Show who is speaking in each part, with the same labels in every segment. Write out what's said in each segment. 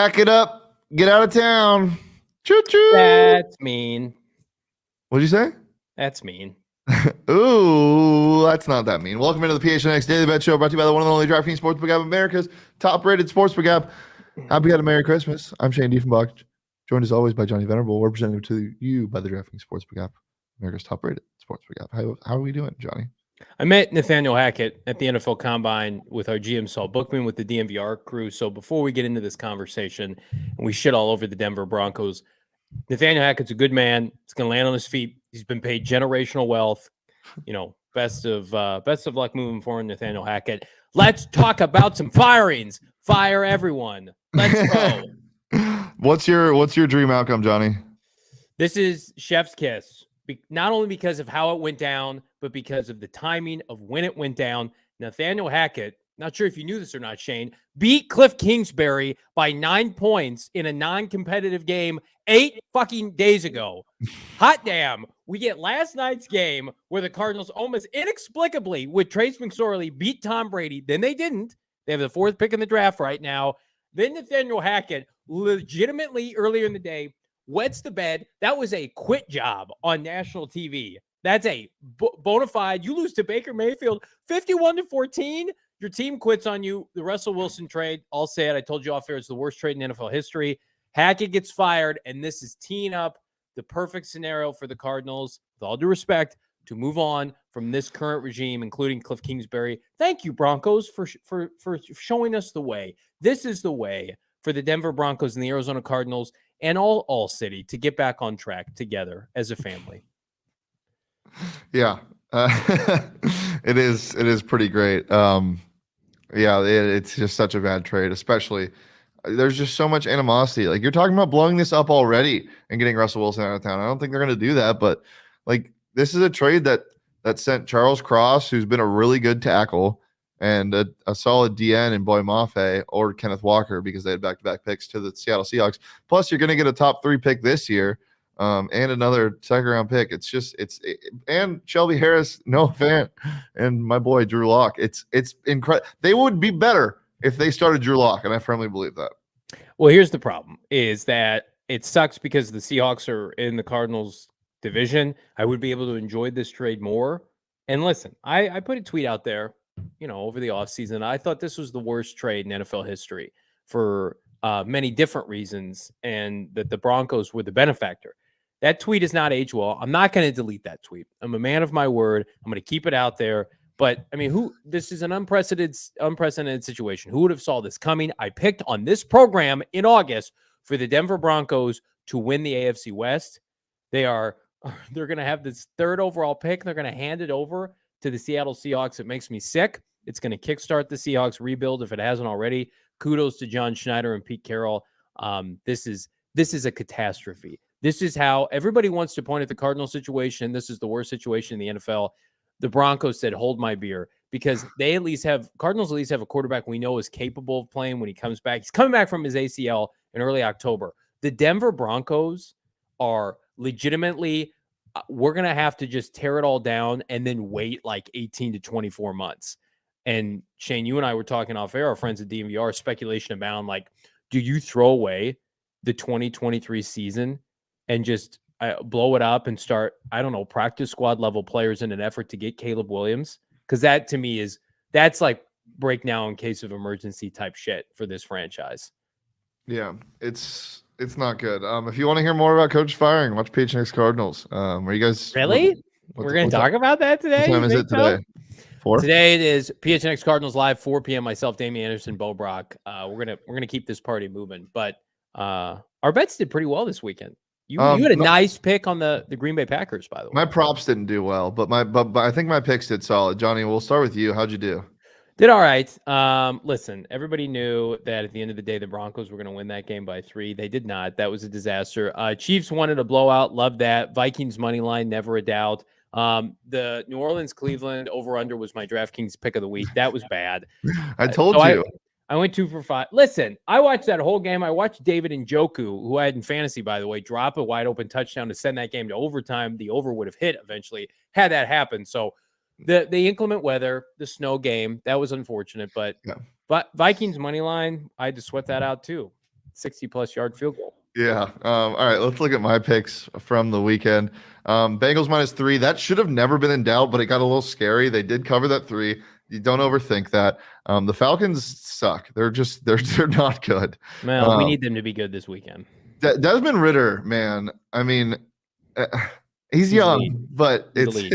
Speaker 1: Pack it up. Get out of town. Choo-choo.
Speaker 2: That's mean.
Speaker 1: What'd you say?
Speaker 2: That's mean.
Speaker 1: Ooh, that's not that mean. Welcome into the PHNX Daily Bet Show, brought to you by the one and only DraftKings Sportsbook app, America's top-rated sportsbook app. Happy had a Merry Christmas. I'm Shane Diefenbach, joined as always by Johnny Venerable, represented to you by the DraftKings Sportsbook app, America's top-rated sportsbook app. How are we doing, Johnny?
Speaker 2: I met Nathaniel Hackett at the NFL Combine with our GM Saul Bookman with the DMVR crew. So before we get into this conversation and we shit all over the Denver Broncos, Nathaniel Hackett's a good man. He's going to land on his feet. He's been paid generational wealth. You know, best of luck moving forward, Nathaniel Hackett. Let's talk about some firings. Fire everyone. Let's go.
Speaker 1: What's your dream outcome, Johnny?
Speaker 2: This is chef's kiss. Not only because of how it went down, but because of the timing of when it went down. Nathaniel Hackett, not sure if you knew this or not, Shane, beat Kliff Kingsbury by 9 points in a non-competitive game 8 fucking days ago. Hot damn. We get last night's game where the Cardinals almost inexplicably with Trace McSorley beat Tom Brady. Then they didn't. They have the 4th pick in the draft right now. Then Nathaniel Hackett legitimately earlier in the day wets the bed. That was a quit job on national TV. That's a bona fide. You lose to Baker Mayfield 51-14. Your team quits on you. The Russell Wilson trade, I'll say it. I told you off air, it's the worst trade in NFL history. Hackett gets fired, and this is teeing up the perfect scenario for the Cardinals, with all due respect, to move on from this current regime, including Kliff Kingsbury. Thank you, Broncos, for showing us the way. This is the way for the Denver Broncos and the Arizona Cardinals and all city to get back on track together as a family.
Speaker 1: Yeah, it is pretty great. It's just such a bad trade, especially there's just so much animosity. Like, you're talking about blowing this up already and getting Russell Wilson out of town. I don't think they're going to do that, but like, this is a trade that sent Charles Cross, who's been a really good tackle, and a solid DN in Boy Mafe or Kenneth Walker, because they had back-to-back picks, to the Seattle Seahawks. Plus, you're going to get a top 3 pick this year, and another second-round pick. And Shelby Harris, Noah Fant, and my boy Drew Lock. It's incredible. They would be better if they started Drew Lock, and I firmly believe that.
Speaker 2: Well, here's the problem: is that it sucks because the Seahawks are in the Cardinals division. I would be able to enjoy this trade more. And listen, I put a tweet out there, over the offseason. I thought this was the worst trade in NFL history for many different reasons, and that the Broncos were the benefactor. That tweet is not age well. I'm not going to delete that tweet. I'm a man of my word. I'm going to keep it out there. But I mean, this is an unprecedented situation. Who would have saw this coming? I picked on this program in August for the Denver Broncos to win the AFC West. They're going to have this 3rd overall pick. They're going to hand it over to the Seattle Seahawks. It makes me sick. It's going to kickstart the Seahawks rebuild if it hasn't already. Kudos to John Schneider and Pete Carroll. This is a catastrophe. This is how everybody wants to point at the Cardinals situation. This is the worst situation in the NFL. The Broncos said, hold my beer, because Cardinals at least have a quarterback we know is capable of playing when he comes back. He's coming back from his ACL in early October. The Denver Broncos are legitimately, we're going to have to just tear it all down and then wait like 18 to 24 months. And Shane, you and I were talking off air, our friends at DMVR, speculation abound. Like, do you throw away the 2023 season and just blow it up and start, I don't know, practice squad level players in an effort to get Caleb Williams? Because that to me that's like break now in case of emergency type shit for this franchise.
Speaker 1: Yeah, it's not good. If you want to hear more about coach firing, watch PHNX Cardinals. Are you guys
Speaker 2: really? We're going to talk about that today.
Speaker 1: What time is it today? 4?
Speaker 2: Today it is PHNX Cardinals Live, 4 p.m. Myself, Damian Anderson, Bo Brock. We're gonna keep this party moving. But our bets did pretty well this weekend. You had a nice pick on the Green Bay Packers, by the way.
Speaker 1: My props didn't do well, but I think my picks did solid. Johnny, we'll start with you. How'd you do?
Speaker 2: Did all right. Listen, everybody knew that at the end of the day, the Broncos were going to win that game by 3. They did not. That was a disaster. Chiefs wanted a blowout. Loved that. Vikings money line, never a doubt. The New Orleans Cleveland over under was my DraftKings pick of the week. That was bad.
Speaker 1: I told you.
Speaker 2: I went 2 for 5. Listen, I watched that whole game. I watched David Njoku, who I had in fantasy, by the way, drop a wide open touchdown to send that game to overtime. The over would have hit eventually had that happened. So the inclement weather, the snow game, that was unfortunate. But Vikings money line, I had to sweat that out too. 60-plus yard field goal.
Speaker 1: Yeah. All right. Let's look at my picks from the weekend. Bengals -3. That should have never been in doubt, but it got a little scary. They did cover that 3. You don't overthink that. The Falcons suck. They're not good.
Speaker 2: Well, we need them to be good this weekend.
Speaker 1: Desmond Ridder, man. I mean, he's young, but it's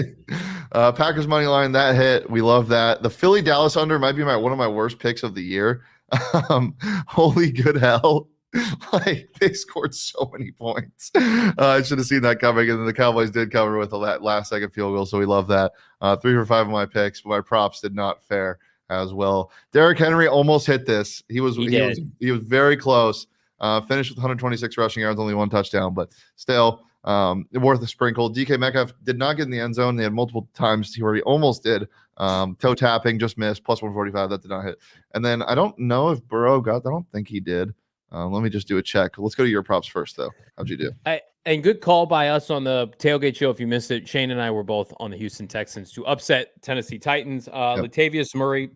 Speaker 1: Packers money line that hit. We love that. The Philly Dallas under might be one of my worst picks of the year. Holy good hell. Like, they scored so many points. I should have seen that coming, and then the Cowboys did cover with a last second field goal, so we love that. 3 for 5 of my picks, but my props did not fare as well. Derrick Henry almost hit this. He was very close. Finished with 126 rushing yards, only 1 touchdown, but still worth a sprinkle. DK Metcalf did not get in the end zone. They had multiple times where he almost did. Toe tapping, just missed, plus 145. That did not hit. And then I don't know if Burrow got that. I don't think he did. Let me just do a check. Let's go to your props first, though. How'd you do?
Speaker 2: And good call by us on the tailgate show. If you missed it, Shane and I were both on the Houston Texans to upset Tennessee Titans. Latavius Murray,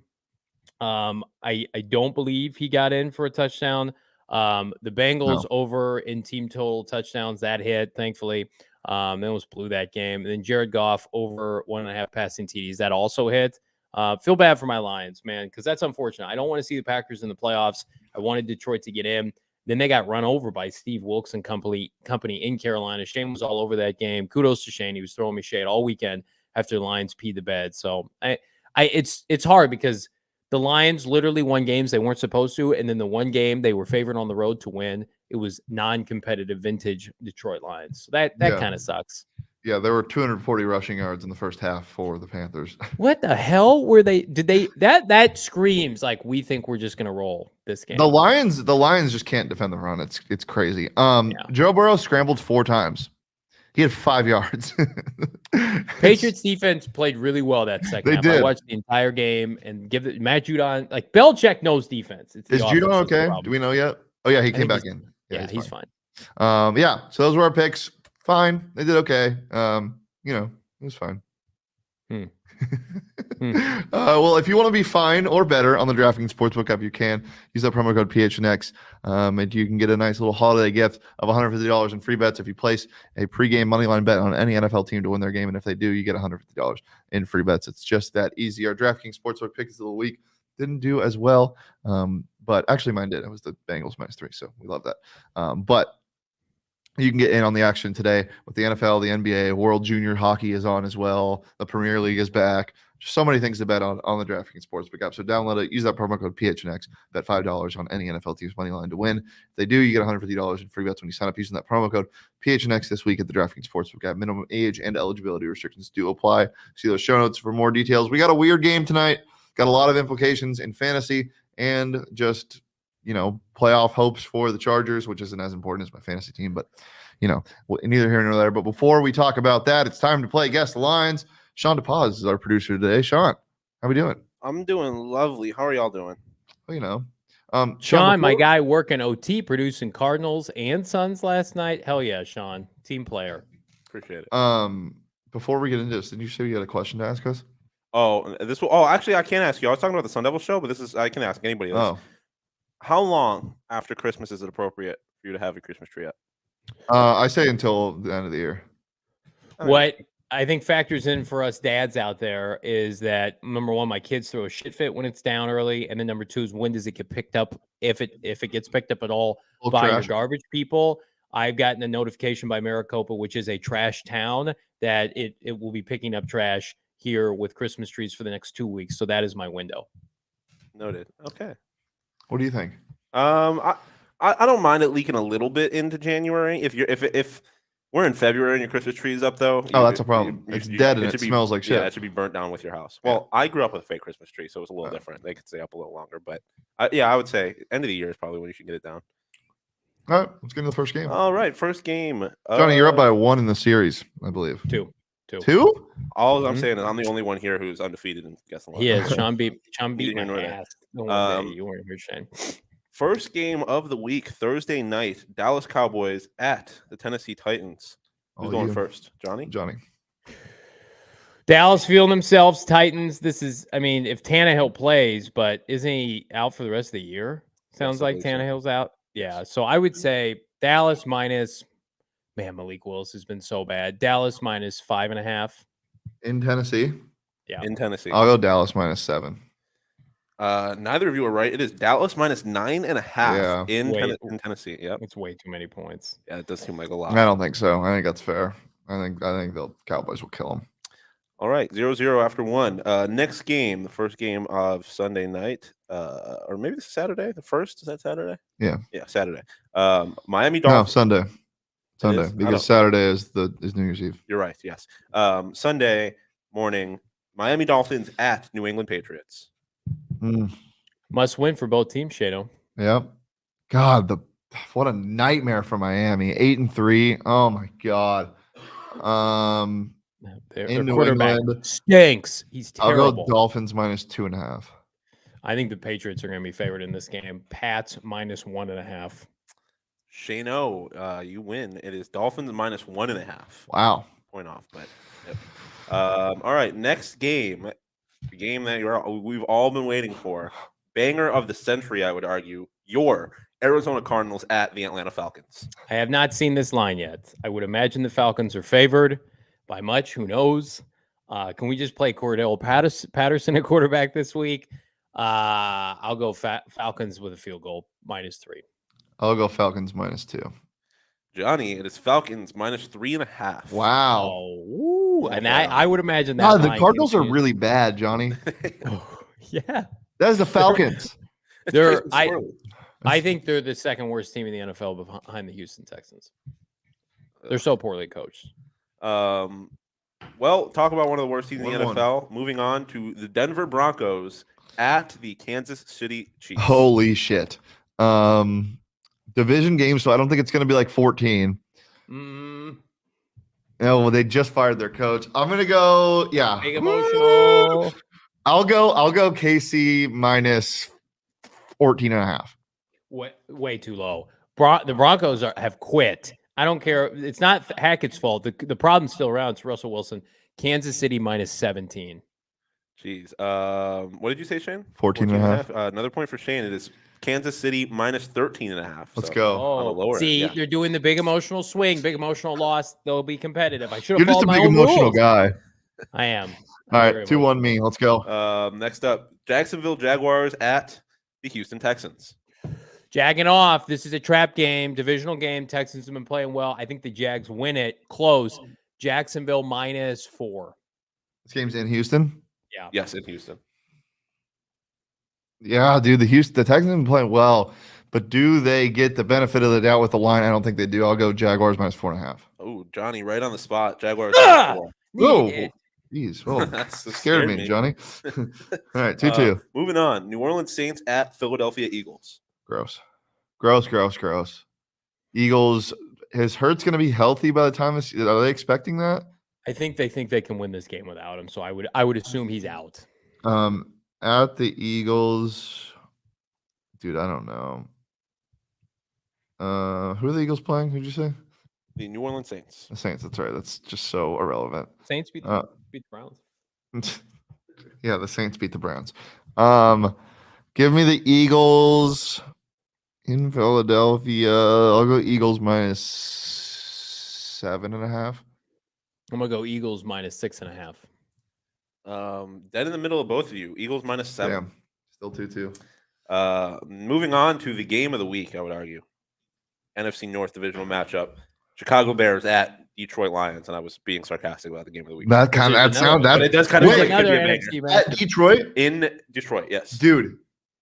Speaker 2: I don't believe he got in for a touchdown. The Bengals over in team total touchdowns, that hit, thankfully. They almost blew that game. And then Jared Goff over 1.5 passing TDs, that also hit. Feel bad for my Lions, man, because that's unfortunate. I don't want to see the Packers in the playoffs. I wanted Detroit to get in. Then they got run over by Steve Wilkes and company in Carolina. Shane was all over that game. Kudos to Shane. He was throwing me shade all weekend after the Lions peed the bed. So it's hard because the Lions literally won games they weren't supposed to, and then the one game they were favored on the road to win, it was non-competitive vintage Detroit Lions. So that kind of sucks.
Speaker 1: Yeah, there were 240 rushing yards in the first half for the Panthers.
Speaker 2: What the hell were they? That screams like we think we're just gonna roll this game.
Speaker 1: The Lions just can't defend the run. It's crazy. Joe Burrow scrambled 4 times. He had 5 yards.
Speaker 2: Patriots defense played really well that second half.
Speaker 1: Did.
Speaker 2: I watched the entire game and give it Matt Judon. Like, Belichick knows defense.
Speaker 1: Is Judon okay? Do we know yet? Oh yeah, he came back in.
Speaker 2: Yeah, he's fine.
Speaker 1: So those were our picks. Fine. They did okay. It was fine. Well, if you want to be fine or better on the DraftKings Sportsbook app, you can use that promo code PHNX, and you can get a nice little holiday gift of $150 in free bets if you place a pregame moneyline bet on any NFL team to win their game. And if they do, you get $150 in free bets. It's just that easy. Our DraftKings Sportsbook pick this little week didn't do as well, but actually mine did. It was the Bengals -3, so we love that. But you can get in on the action today with the NFL, the NBA, World Junior Hockey is on as well. The Premier League is back. Just so many things to bet on the DraftKings Sportsbook app. So download it. Use that promo code PHNX. Bet $5 on any NFL team's money line to win. If they do, you get $150 in free bets when you sign up using that promo code PHNX this week at the DraftKings Sportsbook app. Minimum age and eligibility restrictions do apply. See those show notes for more details. We got a weird game tonight. Got a lot of implications in fantasy and just playoff hopes for the Chargers, which isn't as important as my fantasy team, but neither here nor there. But before we talk about that, it's time to play Guess the Lines. Sean DePaz is our producer today. Sean, how we doing?
Speaker 3: I'm doing lovely. How are y'all doing?
Speaker 1: Well,
Speaker 2: Sean, my guy working OT, producing Cardinals and Suns last night. Hell yeah, Sean, team player.
Speaker 3: Appreciate it.
Speaker 1: Before we get into this, did you say you had a question to ask us?
Speaker 3: Actually, I can't ask you. I was talking about the Sun Devil show, but I can ask anybody else.
Speaker 1: Oh.
Speaker 3: How long after Christmas is it appropriate for you to have your Christmas tree up?
Speaker 1: I say until the end of the year.
Speaker 2: What I think factors in for us dads out there is that, number one, my kids throw a shit fit when it's down early, and then number two is when does it get picked up, if it gets picked up at all by your garbage people. I've gotten a notification by Maricopa, which is a trash town, that it will be picking up trash here with Christmas trees for the next 2 weeks. So that is my window.
Speaker 3: Noted. Okay.
Speaker 1: What do you think?
Speaker 3: I don't mind it leaking a little bit into January. If we're in February and your Christmas tree is up, though.
Speaker 1: That's a problem. It's dead and it smells like shit.
Speaker 3: Yeah, it should be burnt down with your house. Well, I grew up with a fake Christmas tree, so it's a little different. They could stay up a little longer, but I would say end of the year is probably when you should get it down.
Speaker 1: All right, let's get into the first game.
Speaker 3: All right, first game.
Speaker 1: Johnny, you're up by 1 in the series, I believe.
Speaker 2: Two.
Speaker 3: All I'm saying is I'm the only one here who's undefeated in Guess the Line.
Speaker 2: He is. Sean beat my ass. You weren't here, Shane.
Speaker 3: First game of the week, Thursday night, Dallas Cowboys at the Tennessee Titans. Who's going first? Johnny?
Speaker 2: Dallas feeling themselves. Titans. This is, if Tannehill plays, but isn't he out for the rest of the year? Sounds like Tannehill's out. Yeah. So I would say Dallas minus. Man, Malik Willis has been so bad. Dallas minus 5.5.
Speaker 1: In Tennessee,
Speaker 2: Yeah.
Speaker 3: In Tennessee.
Speaker 1: I'll go Dallas -7.
Speaker 3: Neither of you are right. It is Dallas minus 9.5
Speaker 1: Yeah.
Speaker 3: in,
Speaker 2: Wait.
Speaker 3: in Tennessee. Yep.
Speaker 2: It's way too many points.
Speaker 3: Yeah, it does seem like a
Speaker 1: I
Speaker 3: lot.
Speaker 1: don't think so. I think that's fair. I think the Cowboys will kill them.
Speaker 3: All right, 0-0 after one. Next game, the first game of Sunday night, or maybe this is Saturday. The first, is that Saturday?
Speaker 1: Yeah.
Speaker 3: Yeah, Saturday. Miami
Speaker 1: No,
Speaker 3: Dolphins.
Speaker 1: Sunday. Sunday,
Speaker 3: is? I
Speaker 1: because
Speaker 3: don't-
Speaker 1: Saturday is New Year's Eve.
Speaker 3: You're right. Yes. Sunday morning, Miami Dolphins at New England Patriots.
Speaker 2: Must win for both teams, Shado.
Speaker 1: Yep. God, what a nightmare for Miami. 8-3. Oh my God.
Speaker 2: Their
Speaker 1: In New
Speaker 2: quarterback
Speaker 1: England,
Speaker 2: stinks. He's
Speaker 1: I'll
Speaker 2: terrible.
Speaker 1: go Dolphins -2.5.
Speaker 2: I think the Patriots are going to be favored in this game. Pats -1.5.
Speaker 3: Shano, you win. It is Dolphins minus 1.5.
Speaker 1: Wow.
Speaker 3: Point off, but yep. All right, next game, the game that we've all been waiting for, banger of the century, I would argue. Your Arizona Cardinals at the Atlanta Falcons.
Speaker 2: I have not seen this line yet. I would imagine the Falcons are favored by much. Who knows? Can we just play Cordell Patterson at quarterback this week? I'll go Falcons with a field goal -3.
Speaker 1: I'll go Falcons -2.
Speaker 3: Johnny, it is Falcons minus 3.5.
Speaker 1: Wow.
Speaker 2: Oh, and
Speaker 3: Okay.
Speaker 2: I would imagine that.
Speaker 1: God, the
Speaker 2: line
Speaker 1: Cardinals are
Speaker 2: continues.
Speaker 1: really bad, Johnny.
Speaker 2: Yeah.
Speaker 1: That is the Falcons.
Speaker 2: They're-
Speaker 3: Jason Swirly.
Speaker 2: I think they're the second worst team in the NFL behind the Houston Texans. They're so poorly coached.
Speaker 3: Well, talk about one of the worst teams in the
Speaker 1: 1-1.
Speaker 3: NFL. Moving on to the Denver Broncos at the Kansas City Chiefs.
Speaker 1: Holy shit. Division game, so I don't think it's going to be like 14.
Speaker 2: Mm,
Speaker 1: No, well, they just fired their coach. I'm going to go, yeah.
Speaker 2: big emotional.
Speaker 1: I'll go KC -14.5.
Speaker 2: Way too low. The Broncos have quit. I don't care. It's not Hackett's fault. The problem's still around. It's Russell Wilson. Kansas City -17.
Speaker 3: Jeez. What did you say, Shane?
Speaker 1: 14.5.
Speaker 3: Another point for Shane. It is Kansas City minus 13.5.
Speaker 1: Let's go.
Speaker 3: On the lower end,
Speaker 2: See,
Speaker 3: yeah.
Speaker 2: they're doing the big emotional swing, big emotional loss. They'll be competitive. I should
Speaker 1: You're
Speaker 2: have
Speaker 1: just
Speaker 2: followed
Speaker 1: a
Speaker 2: my
Speaker 1: big
Speaker 2: own
Speaker 1: emotional
Speaker 2: rules.
Speaker 1: guy.
Speaker 2: I am.
Speaker 1: All
Speaker 2: I'm
Speaker 1: right,
Speaker 2: very
Speaker 1: 2-1 me. Let's go.
Speaker 3: Next up, Jacksonville Jaguars at the Houston Texans.
Speaker 2: Jagging off. This is a trap game, divisional game. Texans have been playing well. I think the Jags win it. Close. Jacksonville -4.
Speaker 1: This game's in Houston.
Speaker 2: Yeah.
Speaker 3: Yes, in Houston.
Speaker 1: Yeah, dude, the Texans have been playing well, but do they get the benefit of the doubt with the line? I don't think they do. I'll go Jaguars -4.5.
Speaker 3: Oh, Johnny, right on the spot. Jaguars.
Speaker 2: Ah!
Speaker 3: -4.
Speaker 1: Whoa.
Speaker 2: Needed it.
Speaker 1: Jeez, whoa.
Speaker 3: That's so
Speaker 1: Scared me, Johnny. All right, 2-2.
Speaker 3: Moving on. New Orleans Saints at Philadelphia Eagles.
Speaker 1: Gross. Eagles, is Hurts going to be healthy by the time this? Are they expecting that?
Speaker 2: I think they can win this game without him. So I would assume he's out.
Speaker 1: At the Eagles, dude, I don't know. Who are the Eagles playing? Who'd you say?
Speaker 3: The New Orleans Saints.
Speaker 1: The Saints. That's right. That's just so irrelevant.
Speaker 2: Saints beat the Browns.
Speaker 1: Yeah, the Saints beat the Browns. Give me the Eagles in Philadelphia. I'll go Eagles -7.5.
Speaker 2: I'm gonna go Eagles -6.5.
Speaker 3: Dead in the middle of both of you. Eagles -7.
Speaker 1: Damn. Still 2-2.
Speaker 3: Moving on to the game of the week, I would argue. NFC North divisional matchup. Chicago Bears at Detroit Lions, and I was being sarcastic about the game of the week.
Speaker 1: That kind of
Speaker 3: But it does kind of
Speaker 1: Wait,
Speaker 3: feel like it could
Speaker 2: Another
Speaker 3: be a banger.
Speaker 2: NFC
Speaker 1: at
Speaker 2: matchup.
Speaker 1: Detroit,
Speaker 3: In Detroit, yes.
Speaker 1: dude.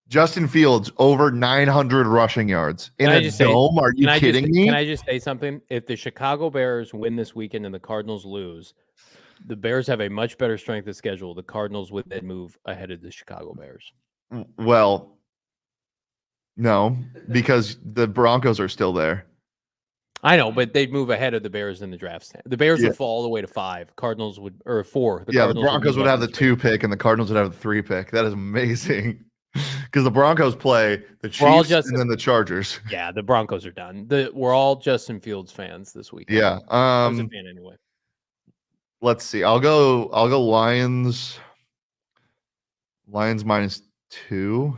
Speaker 1: Justin Fields over 900 rushing yards in
Speaker 2: Can I
Speaker 1: a
Speaker 2: just say-
Speaker 1: dome. Are you kidding me?
Speaker 2: Can I just say something? If the Chicago Bears win this weekend and the Cardinals lose, the Bears have a much better strength of schedule. The Cardinals would then move ahead of the Chicago Bears.
Speaker 1: Well, no, because the Broncos are still there.
Speaker 2: I know, but they'd move ahead of the Bears in the draft stand. The Bears
Speaker 1: Yeah.
Speaker 2: would fall all the way to 5. Cardinals would, or 4.
Speaker 1: The
Speaker 2: Cardinals
Speaker 1: Broncos
Speaker 2: move
Speaker 1: would
Speaker 2: up
Speaker 1: have the
Speaker 2: in
Speaker 1: 2 pick and the Cardinals would have the 3 pick. That is amazing. Because the Broncos play the
Speaker 2: We're all
Speaker 1: Chiefs
Speaker 2: just-
Speaker 1: and then the Chargers.
Speaker 2: Yeah, the Broncos are done. We're all Justin Fields fans this week.
Speaker 1: Yeah.
Speaker 2: I was a fan anyway.
Speaker 1: Let's see. I'll go Lions. Lions -2.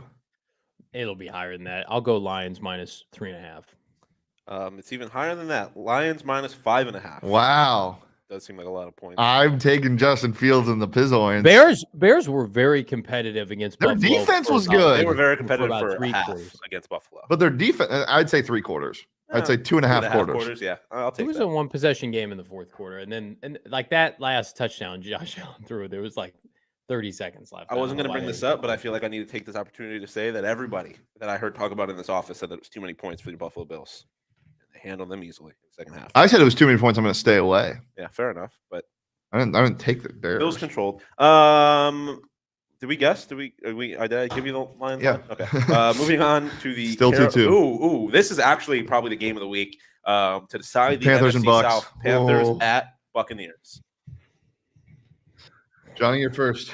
Speaker 2: It'll be higher than that. I'll go Lions minus 3.5.
Speaker 3: It's even higher than that. Lions minus 5.5.
Speaker 1: Wow.
Speaker 3: Does seem like a lot of points.
Speaker 1: I'm taking Justin Fields in the Pizzoins.
Speaker 2: Bears were very competitive against
Speaker 1: Their
Speaker 2: Buffalo.
Speaker 1: defense
Speaker 2: for
Speaker 1: was
Speaker 2: about-
Speaker 1: good.
Speaker 3: They were very
Speaker 2: for
Speaker 3: competitive
Speaker 2: about
Speaker 3: for a
Speaker 2: 3
Speaker 3: half
Speaker 2: quarters.
Speaker 3: against Buffalo.
Speaker 1: But their defense, I'd say 3 quarters. I'd say 2.5 quarters.
Speaker 3: Yeah, I'll
Speaker 2: It
Speaker 3: take
Speaker 2: was
Speaker 3: that.
Speaker 2: a 1-possession game in the fourth quarter, and like that last touchdown Josh Allen threw, there was like 30 seconds left.
Speaker 3: I wasn't
Speaker 2: don't
Speaker 3: going to
Speaker 2: know
Speaker 3: bring
Speaker 2: why
Speaker 3: this
Speaker 2: they-
Speaker 3: up, but I feel like I need to take this opportunity to say that everybody that I heard talk about in this office said that it was too many points for the Buffalo Bills. They handled them easily in the second half.
Speaker 1: I said it was too many points. I'm going to stay away.
Speaker 3: Yeah, fair enough. But
Speaker 1: I didn't take the Bears.
Speaker 3: Bills controlled. Did we guess? Did I give you the Lions?
Speaker 1: Yeah.
Speaker 3: Line? Okay. Moving on to the
Speaker 1: Still 2-2.
Speaker 3: Ooh, this is actually probably the game of the week. To decide the
Speaker 1: Panthers
Speaker 3: NFC
Speaker 1: and Bucks.
Speaker 3: South. Panthers
Speaker 1: Whoa.
Speaker 3: at Buccaneers.
Speaker 1: Johnny, you're first.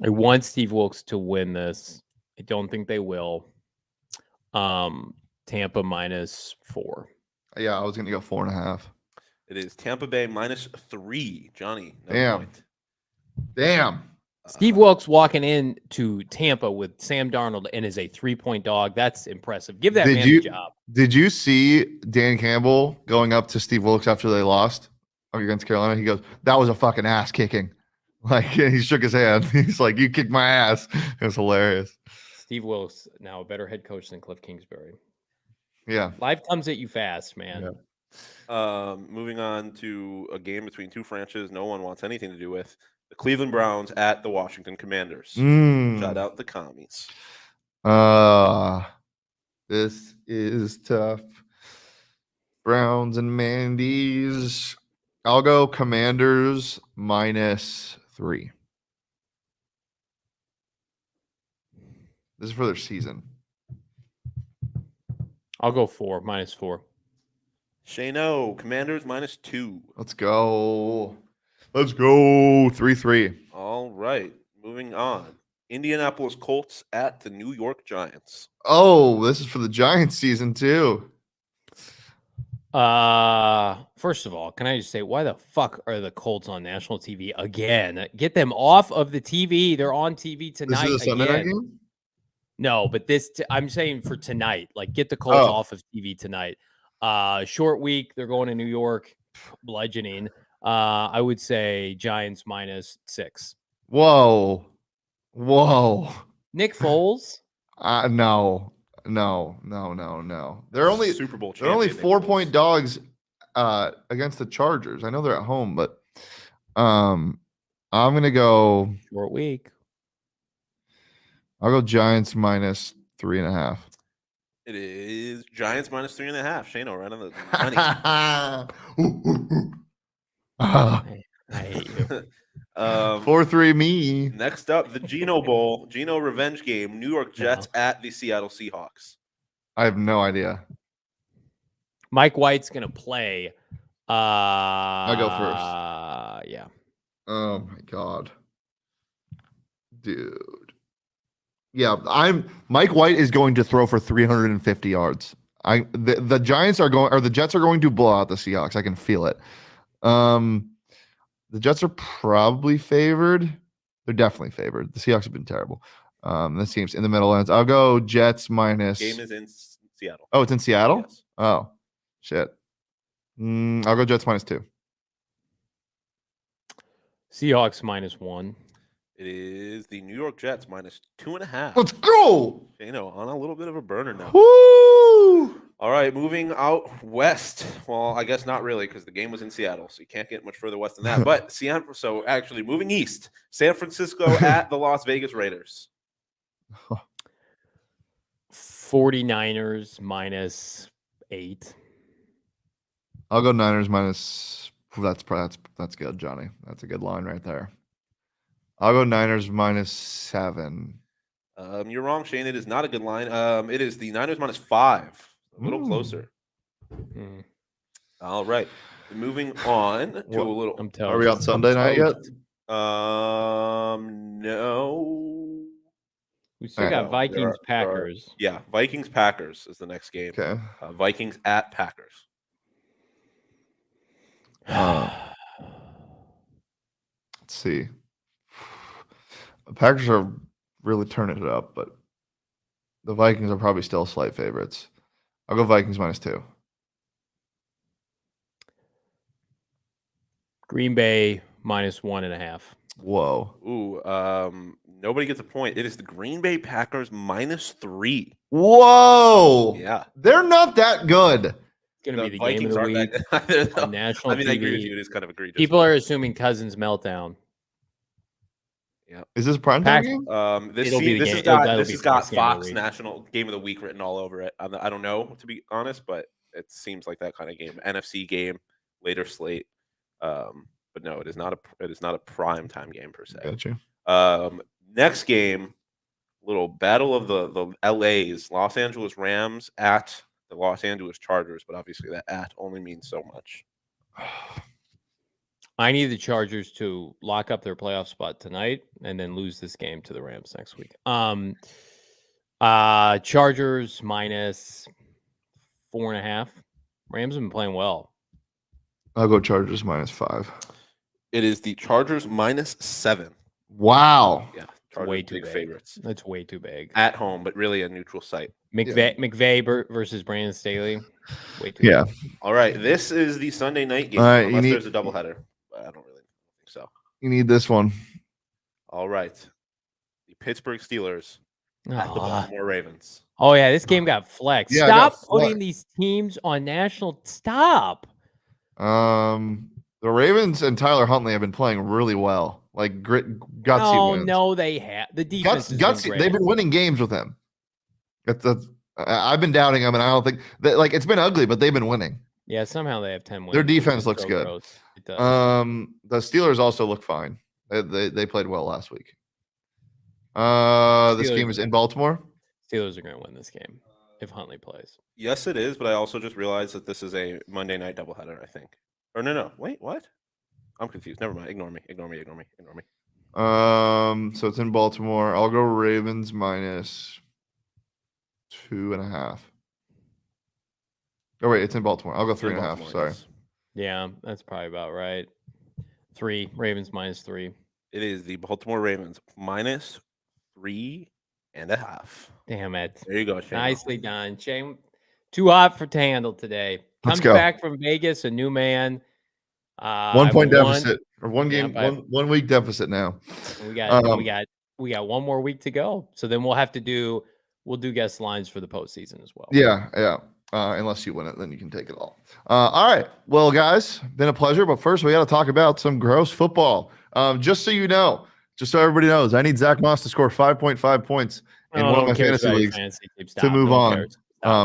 Speaker 2: I want Steve Wilkes to win this. I don't think they will. Tampa minus 4.
Speaker 1: Yeah, I was going to go 4.5.
Speaker 3: It is Tampa Bay minus 3. Johnny. No
Speaker 1: Damn.
Speaker 3: point.
Speaker 1: Damn.
Speaker 2: Steve Wilkes walking in to Tampa with Sam Darnold and is a 3-point dog. That's impressive. Give that man the job.
Speaker 1: Did you see Dan Campbell going up to Steve Wilkes after they lost against Carolina? He goes, "That was a fucking ass kicking." Like, he shook his hand. He's like, "You kicked my ass." It was hilarious.
Speaker 2: Steve Wilkes, now a better head coach than Kliff Kingsbury.
Speaker 1: Yeah.
Speaker 2: Life comes at you fast, man.
Speaker 1: Yeah.
Speaker 3: Moving on to a game between two franchises no one wants anything to do with. The Cleveland Browns at the Washington Commanders. Shout out the commies.
Speaker 1: This is tough. Browns and Mandy's. I'll go Commanders minus 3. This is for their season.
Speaker 2: I'll go 4, minus 4.
Speaker 3: Shano, Commanders minus 2.
Speaker 1: Let's go. 3-3.
Speaker 3: All right. Moving on. Indianapolis Colts at the New York Giants.
Speaker 1: Oh, this is for the Giants season too.
Speaker 2: First of all, can I just say, why the fuck are the Colts on national TV again? Get them off of the TV. They're on TV tonight.
Speaker 1: This is a Sunday night game?
Speaker 2: No, but I'm saying for tonight. Like, get the Colts off of TV tonight. Short week. They're going to New York. Bludgeoning. I would say Giants minus 6.
Speaker 1: Whoa.
Speaker 2: Nick Foles?
Speaker 1: No. They're only
Speaker 3: Super Bowl
Speaker 1: they're only
Speaker 3: champion,
Speaker 1: 4-point dogs against the Chargers. I know they're at home, but I'm gonna go
Speaker 2: Short week.
Speaker 1: I'll go Giants minus 3.5.
Speaker 3: It is Giants minus 3.5. Shano, right on the money.
Speaker 2: I hate you.
Speaker 1: 4-3 me.
Speaker 3: Next up, the Geno Bowl, Geno revenge game, New York Jets at the Seattle Seahawks.
Speaker 1: I have no idea.
Speaker 2: Mike White's gonna play.
Speaker 1: I'll go first.
Speaker 2: Yeah.
Speaker 1: Oh my god. Dude. Yeah, Mike White is going to throw for 350 yards. The Giants are going, or the Jets are going to blow out the Seahawks. I can feel it. The Jets are probably favored. They're definitely favored. The Seahawks have been terrible. This team's in the middle ends. I'll go Jets minus.
Speaker 3: Game is in Seattle.
Speaker 1: Oh, it's in Seattle?
Speaker 3: Yes.
Speaker 1: Oh, shit. I'll go Jets minus 2.
Speaker 2: Seahawks minus 1.
Speaker 3: It is the New York Jets minus 2.5.
Speaker 1: Let's go.
Speaker 3: Shano on a little bit of a burner now.
Speaker 1: Woo!
Speaker 3: All right, moving out west. Well, I guess not really because the game was in Seattle, so you can't get much further west than that. But so actually moving east, San Francisco at the Las Vegas Raiders.
Speaker 2: 49ers minus 8.
Speaker 1: I'll go Niners minus. That's good, Johnny. That's a good line right there. I'll go Niners minus 7.
Speaker 3: You're wrong, Shane. It is not a good line. It is the Niners minus 5. A little closer. All right. Moving on to a little.
Speaker 1: Are we on Sunday night yet?
Speaker 3: No.
Speaker 2: We still got Vikings, Packers.
Speaker 3: Yeah, Vikings, Packers is the next game.
Speaker 1: Okay.
Speaker 3: Vikings at Packers.
Speaker 1: Let's see. The Packers are really turning it up, but The Vikings are probably still slight favorites. I'll go Vikings -2.
Speaker 2: Green Bay -1.5.
Speaker 1: Whoa.
Speaker 3: Ooh, nobody gets a point. It is the Green Bay Packers -3.
Speaker 1: Whoa.
Speaker 3: Yeah.
Speaker 1: They're not that good.
Speaker 2: It's going to be the game of
Speaker 3: Vikings
Speaker 2: the
Speaker 3: aren't
Speaker 2: week
Speaker 3: that good.
Speaker 2: on national
Speaker 3: I mean, I agree with
Speaker 2: TV.
Speaker 3: you. It is kind of egregious.
Speaker 2: People are assuming Cousins meltdown.
Speaker 1: Is this prime
Speaker 2: Pack-
Speaker 1: game?
Speaker 3: This
Speaker 2: It'll be the
Speaker 3: this
Speaker 2: game-
Speaker 3: has got
Speaker 2: that'll
Speaker 3: this
Speaker 2: be
Speaker 3: has
Speaker 2: the
Speaker 3: got
Speaker 2: next game of the
Speaker 3: Fox
Speaker 2: week.
Speaker 3: National Game of the Week written all over it. I don't know, to be honest, but it seems like that kind of game. NFC game, later slate. But no, it is not a prime time game per se.
Speaker 1: Gotcha.
Speaker 3: Next game, little battle of the LA's Los Angeles Rams at the Los Angeles Chargers, but obviously that at only means so much.
Speaker 2: I need the Chargers to lock up their playoff spot tonight and then lose this game to the Rams next week. Chargers -4.5. Rams have been playing well.
Speaker 1: I'll go Chargers -5.
Speaker 3: It is the Chargers -7.
Speaker 1: Wow.
Speaker 3: Yeah,
Speaker 2: It's
Speaker 3: Chargers
Speaker 2: way too
Speaker 3: big
Speaker 2: big.
Speaker 3: favorites
Speaker 2: That's way too big.
Speaker 3: at home, but really a neutral site.
Speaker 2: McVay versus Brandon Staley. Way too
Speaker 1: Yeah.
Speaker 2: big.
Speaker 3: All right, this is the Sunday night game,
Speaker 1: All right,
Speaker 3: unless there's a doubleheader. But I don't really think so.
Speaker 1: You need this one.
Speaker 3: All right, the Pittsburgh Steelers at the Baltimore Ravens.
Speaker 2: Oh yeah, this game got flexed.
Speaker 1: Yeah, it got
Speaker 2: Stop putting
Speaker 1: flexed.
Speaker 2: these teams on national. Stop.
Speaker 1: The Ravens and Tyler Huntley have been playing really well. Like gutsy
Speaker 2: Oh
Speaker 1: wins.
Speaker 2: no, they have the defense. has
Speaker 1: Gutsy.
Speaker 2: been great.
Speaker 1: They've been winning games with him. I've been doubting them, and I don't think that it's been ugly, but they've been winning.
Speaker 2: Yeah, somehow they have 10 wins.
Speaker 1: Their defense
Speaker 2: It's
Speaker 1: looks
Speaker 2: so
Speaker 1: good.
Speaker 2: gross. It does.
Speaker 1: The Steelers also look fine. They played well last week. This game is in Baltimore.
Speaker 2: Steelers are going to win this game if Huntley plays.
Speaker 3: Yes, it is, but I also just realized that this is a Monday night doubleheader, I think. Or no. Wait, what? I'm confused. Never mind. Ignore me.
Speaker 1: So it's in Baltimore. I'll go Ravens -2.5. Oh wait, it's in Baltimore. I'll go 3.5. Sorry.
Speaker 3: Yes.
Speaker 2: Yeah, that's probably about right. 3. Ravens -3.
Speaker 3: It is the Baltimore Ravens -3.5.
Speaker 2: Damn it.
Speaker 3: There you go, Shane.
Speaker 2: Nicely done. Shane, too hot for to handle today.
Speaker 1: Let's
Speaker 2: Comes
Speaker 1: go.
Speaker 2: back from Vegas, a new man.
Speaker 1: 1 point deficit or one game,
Speaker 2: Yeah,
Speaker 1: 1 week deficit now.
Speaker 2: We got one more week to go. So then we'll do guest lines for the postseason as well.
Speaker 1: Yeah. Unless you win it, then you can take it all. All right. Well, guys, been a pleasure. But first, we got to talk about some gross football. Just so you know, just so everybody knows, I need Zach Moss to score 5.5 points in one of my fantasy leagues to move on.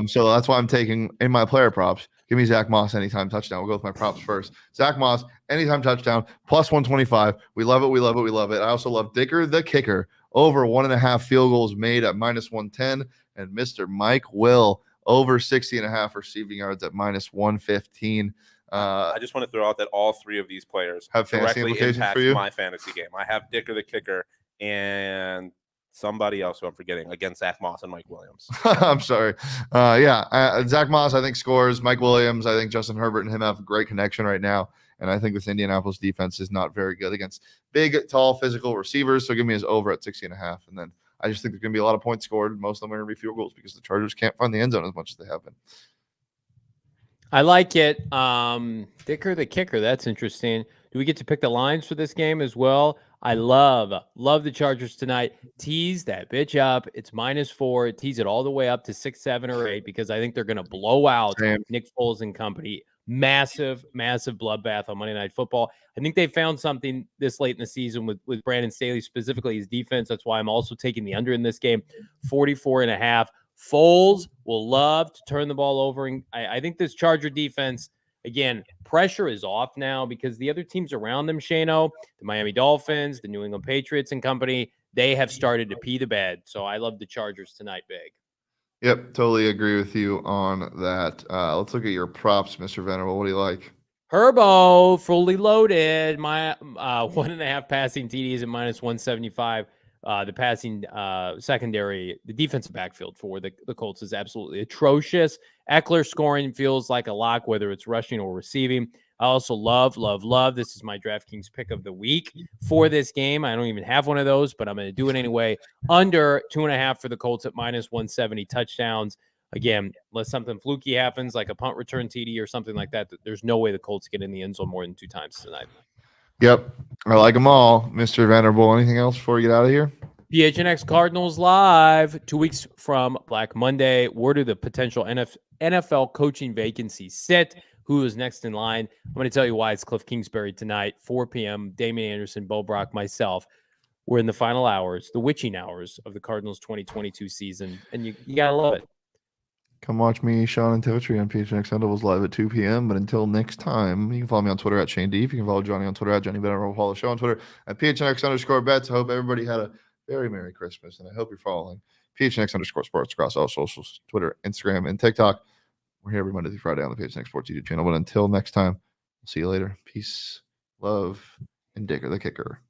Speaker 1: So that's why I'm taking in my player props. Give me Zach Moss anytime touchdown. We'll go with my props first. Zach Moss anytime touchdown +125. We love it. We love it. We love it. I also love Dicker the kicker over 1.5 field goals made at -110, and Mr. Mike Will over 60.5 receiving yards at -115.
Speaker 3: I just want to throw out that all three of these players
Speaker 1: have fantasy
Speaker 3: directly
Speaker 1: implications
Speaker 3: impact
Speaker 1: for you.
Speaker 3: my fantasy game. I have Dicker the kicker and somebody else who I'm forgetting against Zach Moss and Mike Williams.
Speaker 1: I'm sorry. Zach Moss, I think, scores. Mike Williams, I think Justin Herbert and him have a great connection right now. And I think this Indianapolis defense is not very good against big, tall, physical receivers. So give me his over at 60.5. And then I just think there's going to be a lot of points scored. Most of them are going to be field goals because the Chargers can't find the end zone as much as they have been.
Speaker 2: I like it. Dicker the kicker. That's interesting. Do we get to pick the lines for this game as well? I love the Chargers tonight. Tease that bitch up. It's -4. Tease it all the way up to 6, 7, or 8 because I think they're going to blow out Nick Foles and company. Massive bloodbath on Monday Night Football. I think they found something this late in the season with Brandon Staley, specifically his defense. That's why I'm also taking the under in this game, 44.5. Foles will love to turn the ball over. And I think this Charger defense, again, pressure is off now because the other teams around them, Shano, the Miami Dolphins, the New England Patriots and company, they have started to pee the bed. So I love the Chargers tonight big.
Speaker 1: Yep, totally agree with you on that. Let's look at your props, Mr. Venerable. What do you like?
Speaker 2: Herbo, fully loaded. My 1.5 passing TDs at -175. The passing secondary, the defensive backfield for the Colts is absolutely atrocious. Eckler scoring feels like a lock, whether it's rushing or receiving. I also love. This is my DraftKings pick of the week for this game. I don't even have one of those, but I'm going to do it anyway. Under 2.5 for the Colts at -170 touchdowns. Again, unless something fluky happens, like a punt return TD or something like that, there's no way the Colts get in the end zone more than 2 times tonight.
Speaker 1: Yep. I like them all. Mr. Vanderbilt, anything else before we get out of here?
Speaker 2: PHNX Cardinals live 2 weeks from Black Monday. Where do the potential NFL coaching vacancies sit? Who is next in line? I'm going to tell you why. It's Kliff Kingsbury tonight, 4 p.m. Damian Anderson, Bo Brock, myself. We're in the final hours, the witching hours of the Cardinals 2022 season, and you got to love it.
Speaker 1: Come watch me, Sean, and Totri on PHNX Sundays live at 2 p.m. But until next time, you can follow me on Twitter at Shane Deep. You can follow Johnny on Twitter at Johnny Benner. Follow the show on Twitter at PHNX_bets. I hope everybody had a very Merry Christmas, and I hope you're following PHNX_sports across all socials, Twitter, Instagram, and TikTok. We're here every Monday through Friday on the PHNX Sports YouTube channel. But until next time, we'll see you later. Peace, love, and Digger the Kicker.